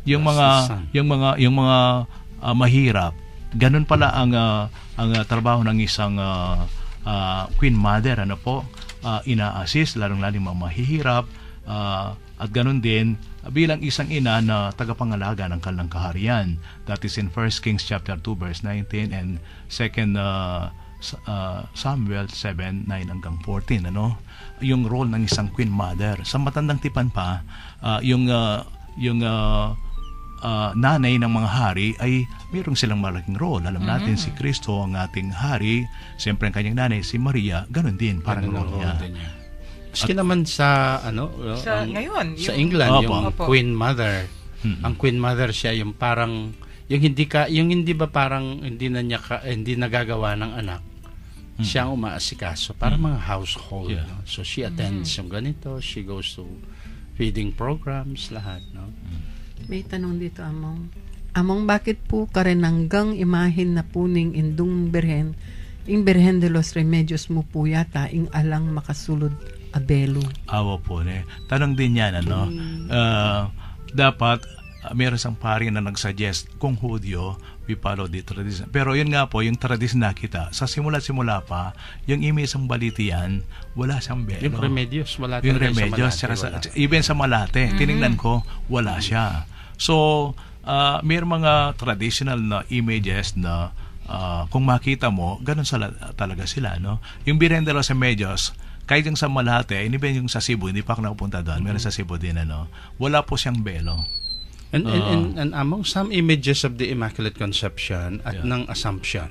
yung mga mahirap. Ganun pala ang trabaho ng isang Queen Mother, ina-assist lalong-lalong mga mahihirap, at ganun din bilang isang ina na tagapangalaga ng kanilang kaharian. That is in 1 Kings chapter 2 verse 19 and 2 Samuel 7:9 hanggang 14. Yung role ng isang Queen Mother. Sa matandang tipan pa, yung nanay ng mga hari ay mayroong silang malaking role. Alam natin si Kristo ang ating hari, siyempre ang kanyang nanay si Maria, ganun din parang role niya. Maski naman sa ngayon, sa England, yung Queen Mother. Ang Queen Mother siya yung parang hindi ba parang hindi nagagawa ng anak. Siya ang umaasikaso para mga household. So she attends yung ganito, she goes to feeding programs, lahat, May tanong dito, Among, bakit po karenanggang imahin na puning indung Birhen, ing Birhen de los Remedios mo po yata, ing alang makasulod abelo? Awa po, tanong din yan, dapat meron isang pari na nagsuggest kung Hudyo, we follow the tradition. Pero yun nga po, yung tradition na kita, sa simula pa, yung image ng Balitian, wala siyang belo. Yung Remedios, wala. Yung Remedios, even sa Malate, tinignan ko, wala siya. So, may mga traditional na images na kung makita mo, ganun talaga sila, no? Yung Virgen de los Remedios, kahit yung sa Malate, even yung sa Cebu, hindi pa ako nakapunta doon, meron sa Cebu din, wala po siyang belo. And among some images of the Immaculate Conception at ng Assumption,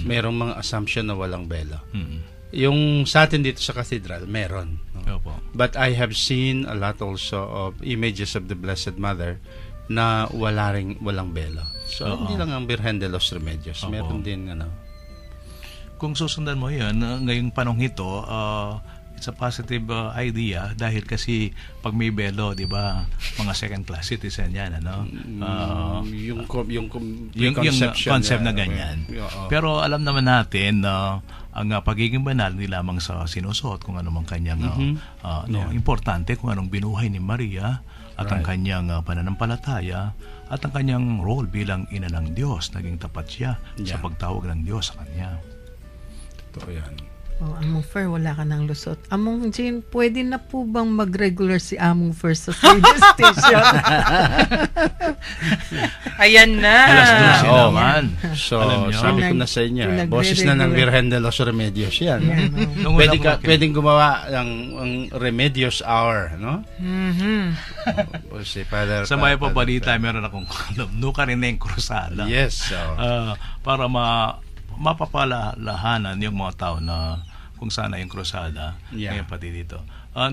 merong mga Assumption na walang belo. Yung sa atin dito sa cathedral, meron. No? Opo. But I have seen a lot also of images of the Blessed Mother na walang belo. So, hindi lang ang Virgen de los Remedios. Meron din, Kung susundan mo yun, ngayong panong ito, it's a positive idea dahil kasi pag may belo, di ba, mga second class citizen yan, yung concept na ganyan. Pero alam naman natin na ang pagiging banal hindi lamang sa sinusuot kung ano mang kanyang importante kung anong binuhay ni Maria at ang kanyang pananampalataya at ang kanyang role bilang ina ng Diyos. Naging tapat siya sa pagtawag ng Diyos sa kanya. Totoo yan. Among Fer, wala ka ng lusot. Among Jean, pwede na po bang mag-regular si Among Fer sa radio station? Ayan na. Alas 12 naman. So, sabi ko na sa inyo, boses na ng Virgen de los Remedios yan. Pwedeng gumawa ng Remedios Hour, no? Si Father, sa may pabalita, meron akong column, Nuka Rineng Cruzada. Yes. Para mapapalahanan yung mga tao na kung sana yung krusada, ngayon pati dito.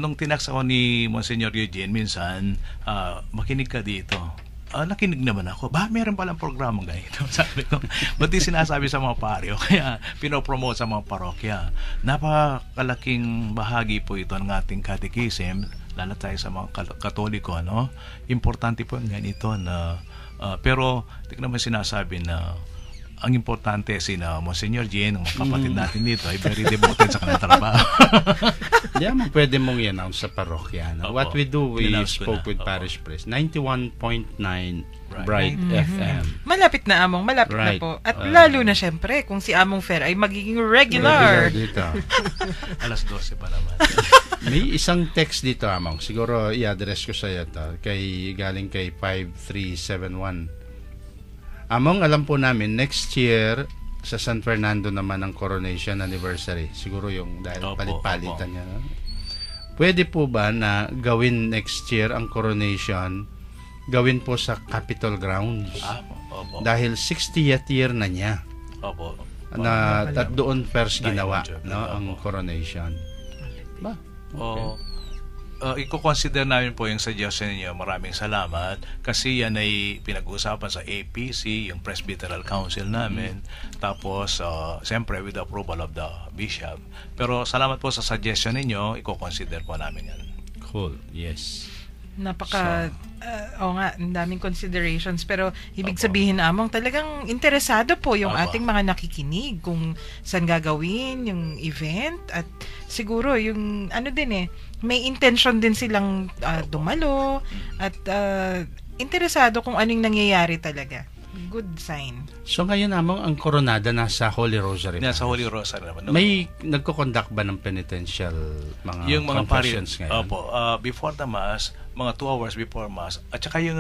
Nung tinaks ako ni Monsignor Eugene, minsan, makinig ka dito. Nakinig naman ako. Meron palang programang ganito. Sabi ko, ba't di sinasabi sa mga paryo? Kaya pinopromote sa mga parokya. Napakalaking bahagi po ito ng ating catechism, lalo tayo sa mga Katoliko, Importante po yung ganito na, pero tignan mo sinasabi na ang importante sina Monsignor Jean, ang mga kapatid natin dito, ay very devoted sa kanilang trabaho. Pwede mong i-announce sa parokya. What we do, we spoke with Parish Priest. 91.9 Bright FM. Malapit na, Among. Malapit na po. At lalo na syempre, kung si Among Fer ay magiging regular dito. Alas 12 pa naman. May isang text dito, Among. Siguro i-address ko sa iyo galing kay 5371. Among alam po namin, next year, sa San Fernando naman ang coronation anniversary. Siguro yung dahil palit-palitan niya. Pwede po ba na gawin next year ang coronation, gawin po sa Capitol Grounds? Dahil 60th year na niya. At doon first ginawa ang coronation. Iko-consider namin po yung suggestion niyo. Maraming salamat kasi yan ay pinag-uusapan sa APC, yung Presbyteral Council namin. Tapos siyempre with the approval of the bishop. Pero salamat po sa suggestion niyo. Iko-consider po namin yan. Cool. Yes. Ang daming considerations, pero ibig sabihin, Among, talagang interesado po yung ating mga nakikinig kung saan gagawin yung event, at siguro yung may intention din silang dumalo at interesado kung anong nangyayari talaga. Good sign. So ngayon, Among, ang koronada nasa Holy Rosary. Nasa Holy Rosary naman. May nagko-conduct ba ng penitential yung mga confessions ngayon? Before the Mass, mga 2 hours before Mass. At saka yung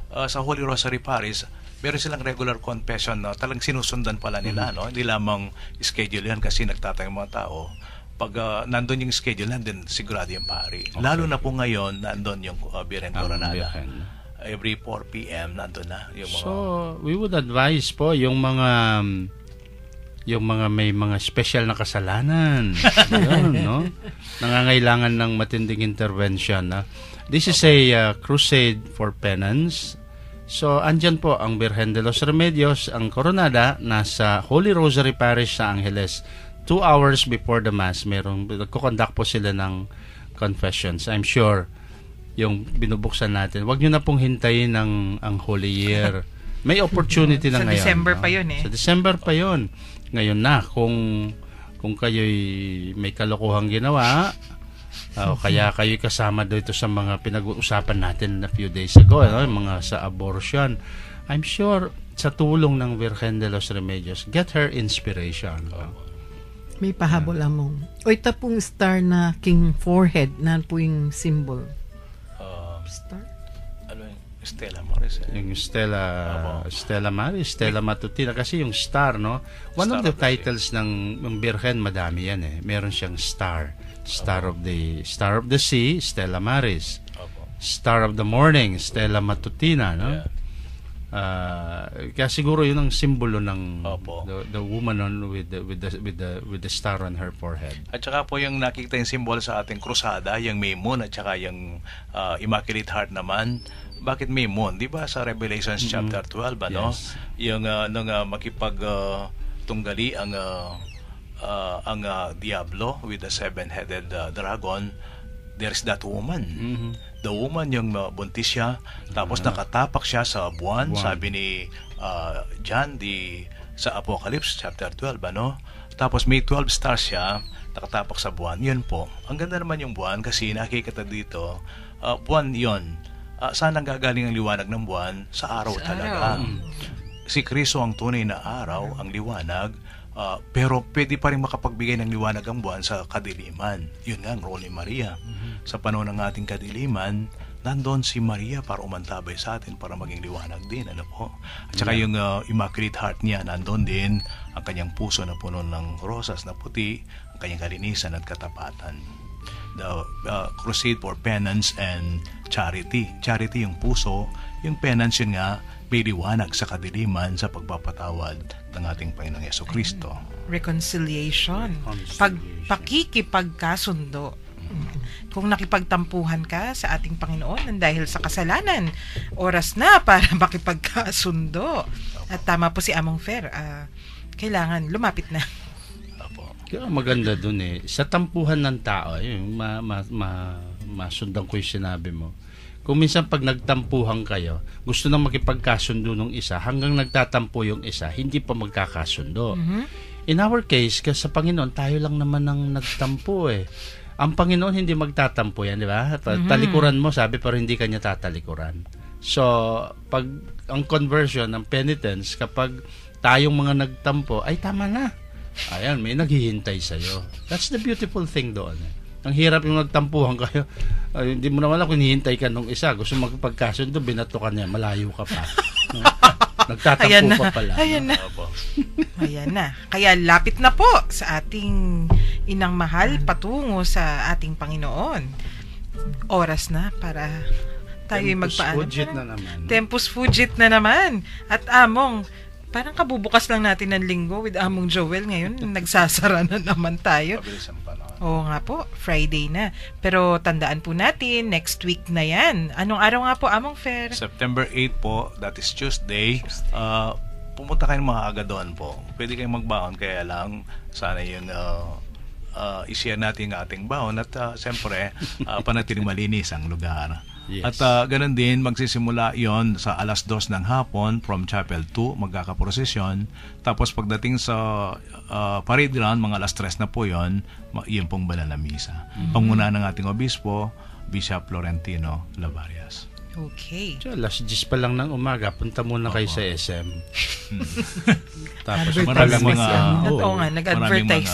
sa Holy Rosary Parish, meron silang regular confession na talagang sinusundan pala nila. Hindi lamang schedule yan kasi nagtatayang mga tao. Pag nandun yung schedule, nandun sigurado yung pari. Lalo na po ngayon, nandun yung Virgen Coronada. Every 4 p.m. nandun na yung mga... So, we would advise po yung mga may mga special na kasalanan. Yun, nangangailangan ng matinding intervention. This is a crusade for penance. So, andyan po ang Virgen de los Remedios, ang Coronada, nasa Holy Rosary Parish sa Angeles. 2 hours before the Mass, nagko-conduct po sila ng confessions. I'm sure yung binubuksan natin, wag nyo na pong hintayin ang Holy Year. May opportunity na ngayon. Sa December pa yun Sa December pa yun. Ngayon na, kung kayo'y may kalokohang ginawa, kaya kayo'y kasama dito sa mga pinag-uusapan natin a few days ago, mga sa abortion. I'm sure, sa tulong ng Virgen de los Remedios, get her inspiration. May pahabol, Among. O ito pong star na king forehead, na po yung symbol. Star? Ano yung Stella Maris? Yung Stella Maris, Stella Matutina, kasi yung star, no? One Star of the of the titles ng Birhen, madami yan eh. Meron siyang star. Star of the Sea, Stella Maris. Opo. Star of the Morning, Stella Matutina, no? Yeah. Kaya siguro yun ang simbolo ng Opo. the woman with the star on her forehead. At saka po yung nakikita yung symbol sa ating krusada, yung May Moon at saka yung Immaculate Heart naman. Bakit May Moon? Di ba sa Revelations chapter 12, ano? Yes. Yung nung makipagtunggali ang Diablo with the seven-headed dragon, there's that woman. The woman yung buntis siya, tapos nakatapak siya sa buwan, sabi ni John sa Apocalypse chapter 12, ano? Tapos may 12 stars siya, nakatapak sa buwan. Yun po. Ang ganda naman yung buwan kasi nakikita dito, buwan yun. Saan ang gagaling ang liwanag ng buwan? Sa araw talaga. Si Kristo ang tunay na araw, ang liwanag, pero pwede pa rin makapagbigay ng liwanag ang buwan sa kadiliman. Yun nga ang role ni Maria. Sa panahon ng ating kadiliman, nandoon si Maria para umantabay sa atin, para maging liwanag din. Ano po? At saka yung Immaculate Heart niya, nandoon din ang kanyang puso na puno ng rosas na puti, ang kanyang kalinisan at katapatan. The crusade for penance and charity. Charity yung puso, yung penance yun nga, may liwanag sa kadiliman sa pagpapatawad ng ating Panginoong Jesucristo. Reconciliation. Pakikipagkasundo. Kung nakipagtampuhan ka sa ating Panginoon dahil sa kasalanan, oras na para makipagkasundo. At tama po si Among Fer, kailangan lumapit na. Kaya maganda dun eh. Sa tampuhan ng tao, yun, masundan ko yung sinabi mo. Kung minsan pag nagtampuhan kayo, gusto nang makipagkasundo ng isa, hanggang nagtatampo yung isa, hindi pa magkakasundo. In our case, kasi sa Panginoon, tayo lang naman ang nagtampo eh. Ang Panginoon hindi magtatampo yan, di ba? Talikuran mo, sabi, pero hindi kanya tatalikuran. So, pag ang conversion, ang penitence, kapag tayong mga nagtampo, ay tama na. Ayan, may naghihintay sa'yo. That's the beautiful thing doon. Ang hirap yung nagtampuhan kayo. Hindi mo naman kung hinihintay ka nung isa. Gusto magpagkasundo, binato ka niya, malayo ka pa. Nagtatampo pa pala. Ayan na. Kaya lapit na po sa ating inang mahal patungo sa ating Panginoon. Oras na para tayo'y magpaalam. Tempus fugit na naman. At Among, parang kabubukas lang natin ng linggo with Among Joel. Ngayon, nagsasara na naman tayo. Oo nga po, Friday na. Pero tandaan po natin, next week na yan. Anong araw nga po, Among Fer? September 8 po, that is Tuesday. Pumunta kayo mga aga doon po. Pwede kayong magbaon, kaya lang sana yung i-share natin ang ating baon at siyempre panatiling malinis ang lugar. Yes. At ganun din, magsisimula yon sa 2:00 ng hapon from Chapel 2, magkakaprosesyon. Tapos pagdating sa parade ground, mga 3:00 na po yon, yun pong banal na misa. Panguna ng ating obispo, Bishop Florentino Lavarias. Okay. So, 10:00 pa lang ng umaga, punta muna kayo sa SM. Tapos Maraming nag-advertise.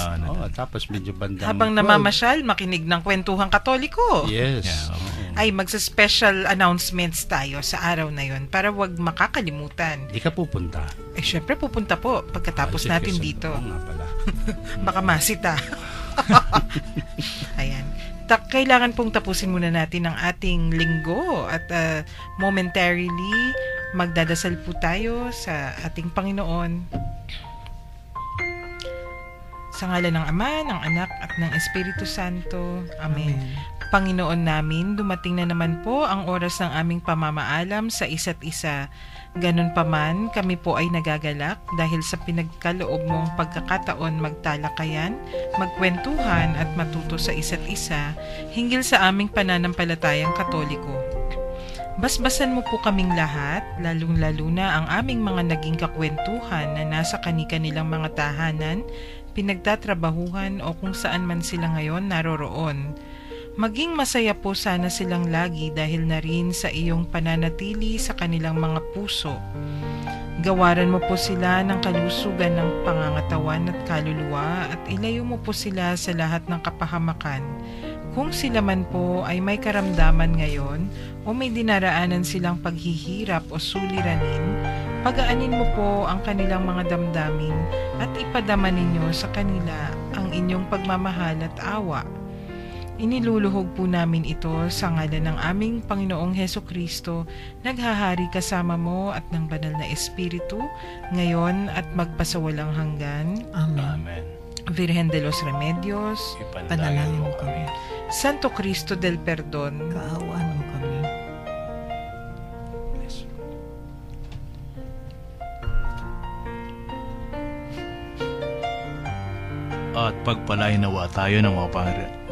Tapos medyo bandang. Habang namamasyal, makinig ng kwentuhang Katoliko. Yes. Ay, magsa-special announcements tayo sa araw na yon para wag makakalimutan. Di ka pupunta. Syempre pupunta po pagkatapos natin dito. Nga pala. Baka masita. Ayan. Kailangan pong tapusin muna natin ang ating linggo at momentarily magdadasal po tayo sa ating Panginoon. Sa ngalan ng Ama, ng Anak at ng Espiritu Santo. Amen. Panginoon namin, dumating na naman po ang oras ng aming pamamaalam sa isa't isa. Ganun pa man, kami po ay nagagalak dahil sa pinagkaloob mong pagkakataon magtalakayan, magkwentuhan at matuto sa isa't isa hinggil sa aming pananampalatayang Katoliko. Basbasan mo po kaming lahat, lalong-lalo na ang aming mga naging kakwentuhan na nasa kani-kanilang mga tahanan, pinagtatrabahuhan o kung saan man sila ngayon naroroon. Maging masaya po sana silang lagi dahil na rin sa iyong pananatili sa kanilang mga puso. Gawaran mo po sila ng kalusugan ng pangangatawan at kaluluwa at ilayo mo po sila sa lahat ng kapahamakan. Kung sila man po ay may karamdaman ngayon o may dinaraanan silang paghihirap o suliranin, pagaanin mo po ang kanilang mga damdamin at ipadama ninyo sa kanila ang inyong pagmamahal at awa. Iniluluhog po namin ito sa ngalan ng aming Panginoong Hesukristo, naghahari kasama mo at ng banal na Espiritu, ngayon at magpasawalang hanggan. Amen. Amen. Virgen de los Remedios, Ipanalangin mo kami. Santo Cristo del Perdon, Kaawaan mo kami. At pagpalain nawa tayo ng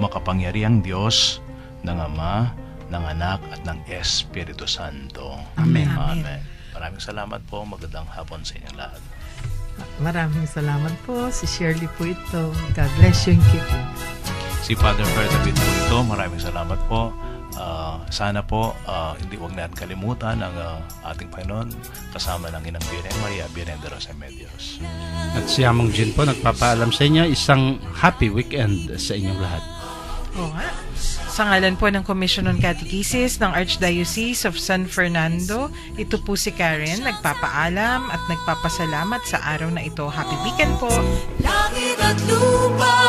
makapangyarihang Diyos, ng Ama, ng Anak at ng Espiritu Santo. Amen. Amen. Maraming salamat po. Magandang hapon sa inyong lahat. Maraming salamat po. Si Shirley po ito. God bless you and keep you. Si Father Fer David po ito. Maraming salamat po. Sana po hindi wag natin kalimutan ang ating Panginoon kasama ng Inang Birhen Maria, Birhen de los Remedios. At si Among Jean po nagpapaalam sa inyo isang happy weekend sa inyong lahat. Oo nga. Sa ngalan po ng Commission on Catechesis ng Archdiocese of San Fernando, ito po si Karen, nagpapaalam at nagpapasalamat sa araw na ito. Happy weekend po! Langit at lupa